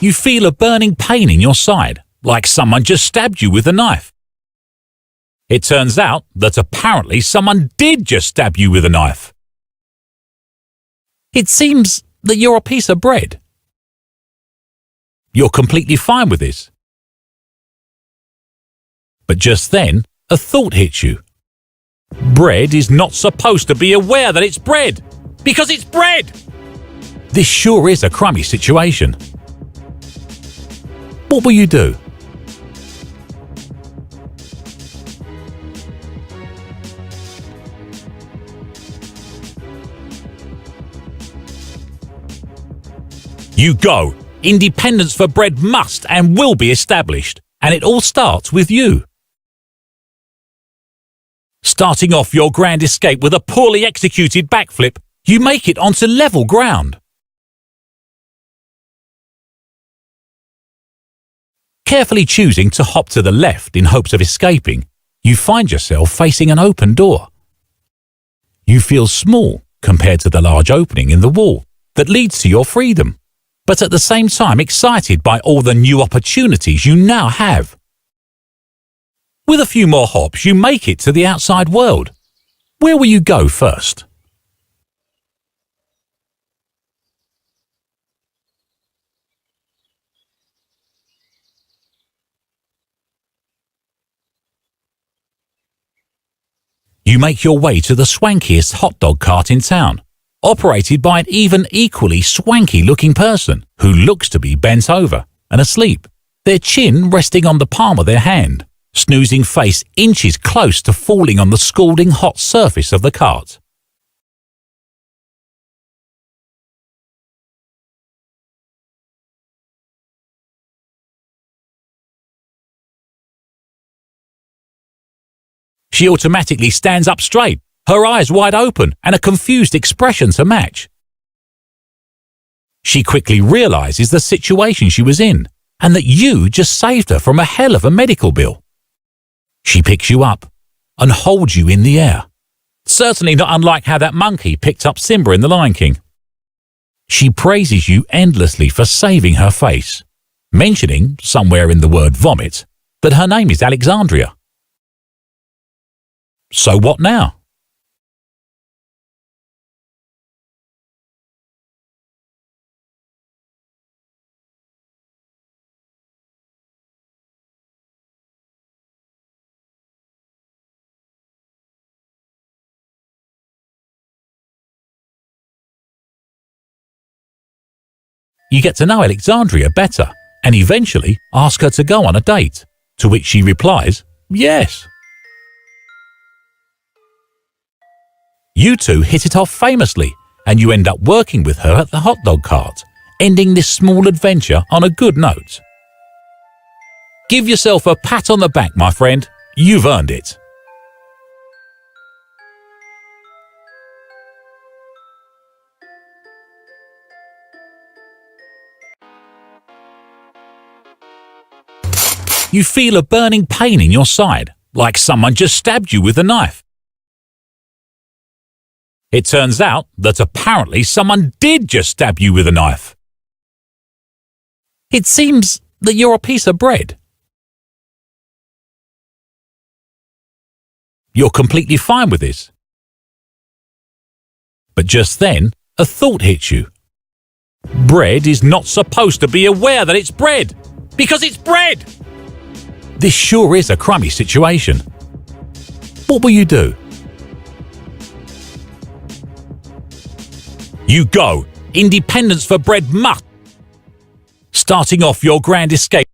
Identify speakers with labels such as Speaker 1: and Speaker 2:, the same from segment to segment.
Speaker 1: You feel a burning pain in your side, like someone just stabbed you with a knife. It turns out that apparently someone did just stab you with a knife. It seems that you're a piece of bread. You're completely fine with this. But just then, a thought hits you. Bread is not supposed to be aware that it's bread, because it's bread! This sure is a crummy situation. What will you do? You go. Independence for bread must and will be established, and it all starts with you. Starting off your grand escape with a poorly executed backflip, you make it onto level ground. Carefully choosing to hop to the left in hopes of escaping, you find yourself facing an open door. You feel small compared to the large opening in the wall that leads to your freedom, but at the same time excited by all the new opportunities you now have. With a few more hops, you make it to the outside world. Where will you go first? You make your way to the swankiest hot dog cart in town, operated by an even equally swanky-looking person who looks to be bent over and asleep, their chin resting on the palm of their hand, snoozing face inches close to falling on the scalding hot surface of the cart. She automatically stands up straight, her eyes wide open and a confused expression to match. She quickly realizes the situation she was in and that you just saved her from a hell of a medical bill. She picks you up and holds you in the air, certainly not unlike how that monkey picked up Simba in The Lion King. She praises you endlessly for saving her face, mentioning, somewhere in the word vomit, that her name is Alexandria. So what now? You get to know Alexandria better and eventually ask her to go on a date, to which she replies, yes. You two hit it off famously and you end up working with her at the hot dog cart, ending this small adventure on a good note. Give yourself a pat on the back, my friend. You've earned it. You feel a burning pain in your side, like someone just stabbed you with a knife. It turns out that apparently someone did just stab you with a knife. It seems that you're a piece of bread. You're completely fine with this. But just then, a thought hits you. Bread is not supposed to be aware that it's bread, because it's bread! This sure is a crummy situation. What will you do? You go. Independence for bread must. Starting off your grand escape.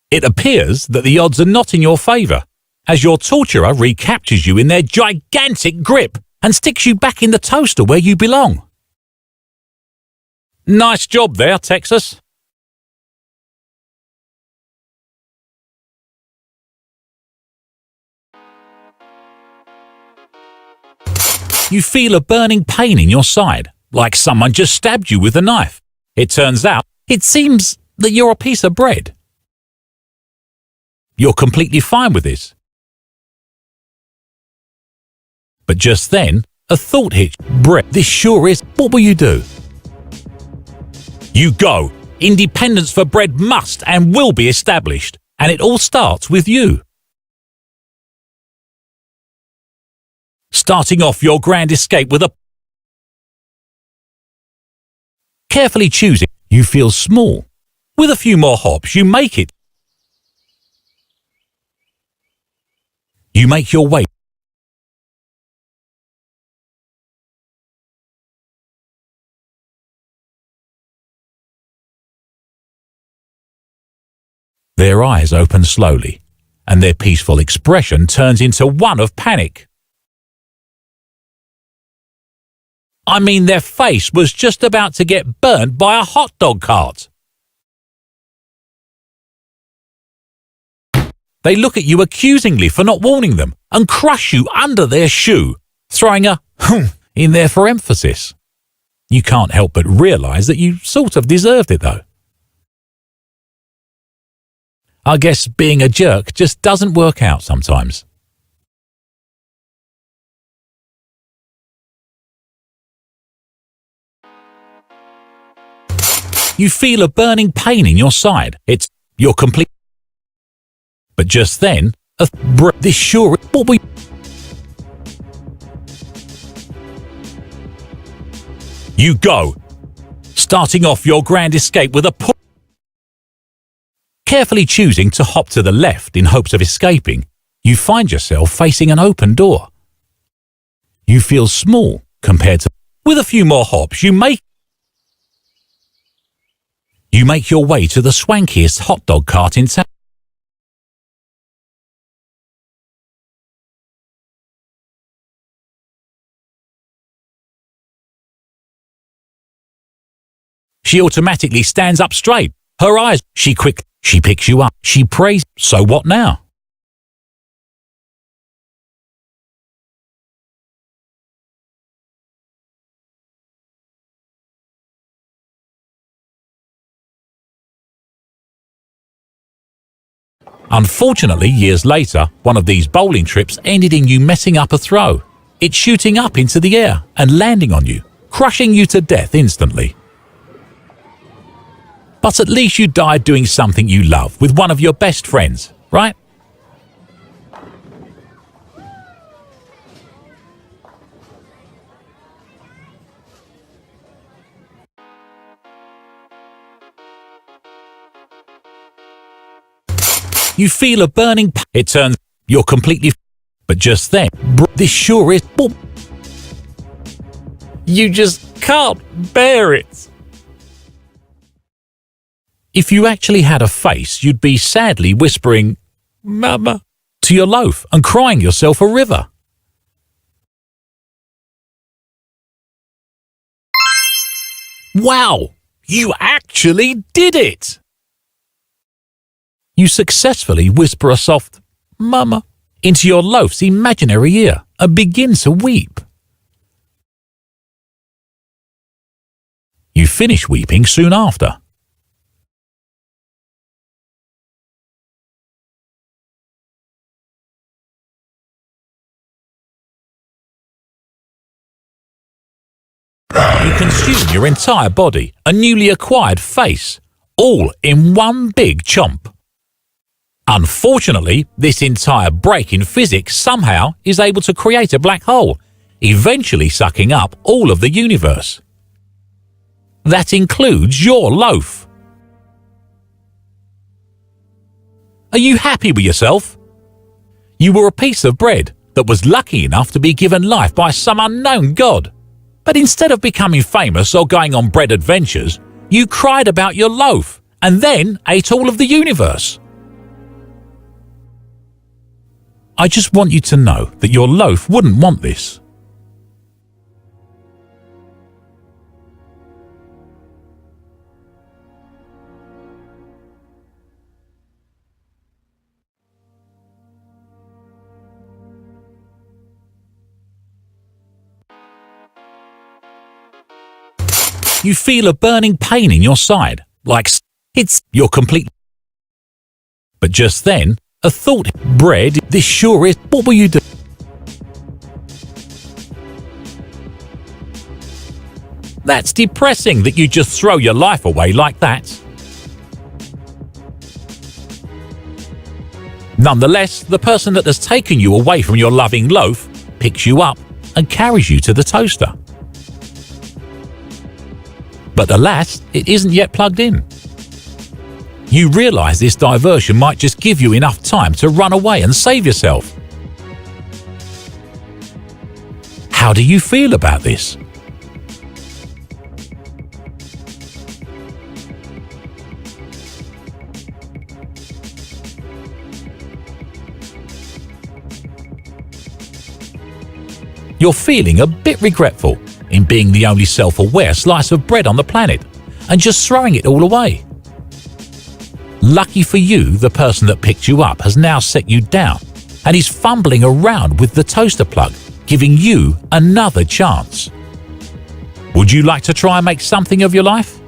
Speaker 1: It appears that the odds are not in your favour, as your torturer recaptures you in their gigantic grip and sticks you back in the toaster where you belong. Nice job there, Texas. You feel a burning pain in your side, like someone just stabbed you with a knife. It turns out, it seems that you're a piece of bread. You're completely fine with this. But just then, a thought hit Brett. This sure is. What will you do? You go. Independence for bread must and will be established, and it all starts with you. Starting off your grand escape with a carefully choosing, you feel small. With a few more hops, you make it. You make your way. Their eyes open slowly, and their peaceful expression turns into one of panic. I mean, their face was just about to get burnt by a hot dog cart. They look at you accusingly for not warning them and crush you under their shoe, throwing a in there for emphasis. You can't help but realise that you sort of deserved it, though. I guess being a jerk just doesn't work out sometimes. You feel a burning pain in your side. You're complete. But just then, this sure. What we. You go. Starting off your grand escape with a push. Carefully choosing to hop to the left in hopes of escaping, you find yourself facing an open door. You feel small compared to. With a few more hops, you make your way to the swankiest hot dog cart in town. She automatically stands up straight. Her eyes, she picks you up. She prays. So what now? Unfortunately, years later, one of these bowling trips ended in you messing up a throw. It shooting up into the air and landing on you, crushing you to death instantly. But at least you died doing something you love with one of your best friends, right? You feel a burning it turns. You're completely. But just then, this sure is. You just can't bear it. If you actually had a face, you'd be sadly whispering, "Mama," to your loaf and crying yourself a river. Wow! You actually did it! You successfully whisper a soft, "Mama," into your loaf's imaginary ear and begin to weep. You finish weeping soon after. You consume your entire body, a newly acquired face, all in one big chomp. Unfortunately, this entire break in physics somehow is able to create a black hole, eventually sucking up all of the universe. That includes your loaf. Are you happy with yourself? You were a piece of bread that was lucky enough to be given life by some unknown god. But instead of becoming famous or going on bread adventures, you cried about your loaf and then ate all of the universe. I just want you to know that your loaf wouldn't want this. You feel a burning pain in your side, like you're complete. But just then, a thought, bread, this sure is. What will you do? That's depressing that you just throw your life away like that. Nonetheless, the person that has taken you away from your loving loaf picks you up and carries you to the toaster. But alas, it isn't yet plugged in. You realise this diversion might just give you enough time to run away and save yourself. How do you feel about this? You're feeling a bit regretful in being the only self-aware slice of bread on the planet and just throwing it all away. Lucky for you, the person that picked you up has now set you down and is fumbling around with the toaster plug, giving you another chance. Would you like to try and make something of your life?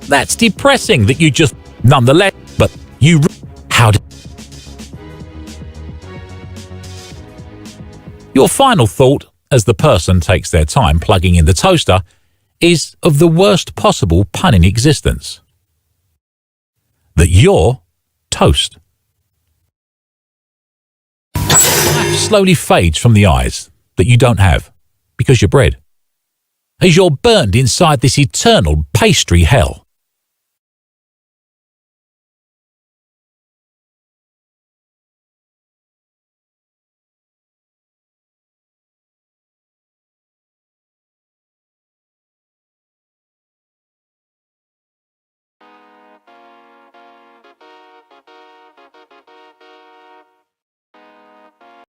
Speaker 1: That's depressing that you just nonetheless, but you how did your final thought as the person takes their time plugging in the toaster is of the worst possible pun in existence. That you're toast. Life slowly fades from the eyes that you don't have because you're bread, as you're burned inside this eternal pastry hell.